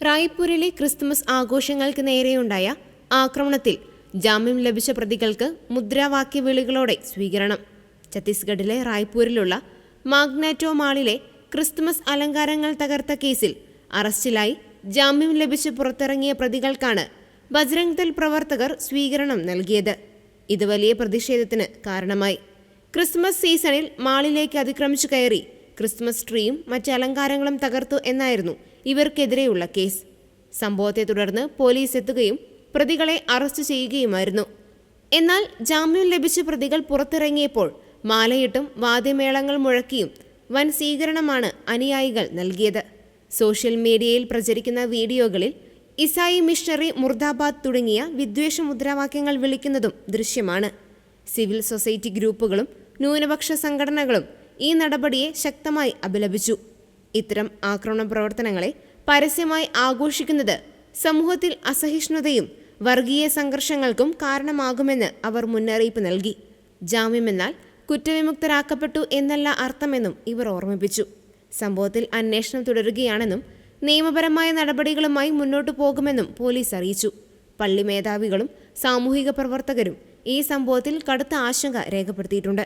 റായ്പൂരിലെ Christmas ആഘോഷങ്ങൾക്ക് നേരെയുണ്ടായ ആക്രമണത്തിൽ ജാമ്യം ലഭിച്ച പ്രതികൾക്ക് മുദ്രാവാക്യ വിളികളോടെ സ്വീകരണം. ഛത്തീസ്ഗഡിലെ റായ്പൂരിലുള്ള മാഗ്നാറ്റോ മാളിലെ ക്രിസ്തുമസ് അലങ്കാരങ്ങൾ തകർത്ത കേസിൽ അറസ്റ്റിലായി ജാമ്യം ലഭിച്ച് പുറത്തിറങ്ങിയ പ്രതികൾക്കാണ് ബജ്രംഗ് ദൾ പ്രവർത്തകർ സ്വീകരണം നൽകിയത്. ഇത് വലിയ പ്രതിഷേധത്തിന് കാരണമായി. ക്രിസ്മസ് സീസണിൽ മാളിലേക്ക് അതിക്രമിച്ചു കയറി ക്രിസ്മസ് ട്രീയും മറ്റ് അലങ്കാരങ്ങളും തകർത്തു എന്നായിരുന്നു ഇവർക്കെതിരെയുള്ള കേസ്. സംഭവത്തെ തുടർന്ന് പോലീസ് എത്തുകയും പ്രതികളെ അറസ്റ്റ് ചെയ്യുകയുമായിരുന്നു. എന്നാൽ ജാമ്യം ലഭിച്ച പ്രതികൾ പുറത്തിറങ്ങിയപ്പോൾ മാലയിട്ടും വാദ്യമേളങ്ങൾ മുഴക്കിയും വൻ സ്വീകരണമാണ് അനുയായികൾ നൽകിയത്. സോഷ്യൽ മീഡിയയിൽ പ്രചരിക്കുന്ന വീഡിയോകളിൽ ഇസായി മിഷണറി മുർദാബാദ് തുടങ്ങിയ വിദ്വേഷ മുദ്രാവാക്യങ്ങൾ വിളിക്കുന്നതും ദൃശ്യമാണ്. സിവിൽ സൊസൈറ്റി ഗ്രൂപ്പുകളും ന്യൂനപക്ഷ സംഘടനകളും ഈ നടപടിയെ ശക്തമായി അപലപിച്ചു. ഇത്തരം ആക്രമണ പ്രവർത്തനങ്ങളെ പരസ്യമായി ആഘോഷിക്കുന്നത് സമൂഹത്തിൽ അസഹിഷ്ണുതയും വർഗീയ സംഘർഷങ്ങൾക്കും കാരണമാകുമെന്ന് അവർ മുന്നറിയിപ്പ് നൽകി. ജാമ്യമെന്നാൽ കുറ്റവിമുക്തരാക്കപ്പെട്ടു എന്നല്ല അർത്ഥമെന്നും ഇവർ ഓർമ്മിപ്പിച്ചു. സംഭവത്തിൽ അന്വേഷണം തുടരുകയാണെന്നും നിയമപരമായ നടപടികളുമായി മുന്നോട്ടു പോകുമെന്നും പോലീസ് അറിയിച്ചു. പള്ളി മേധാവികളും സാമൂഹിക പ്രവർത്തകരും ഈ സംഭവത്തിൽ കടുത്ത ആശങ്ക രേഖപ്പെടുത്തിയിട്ടുണ്ട്.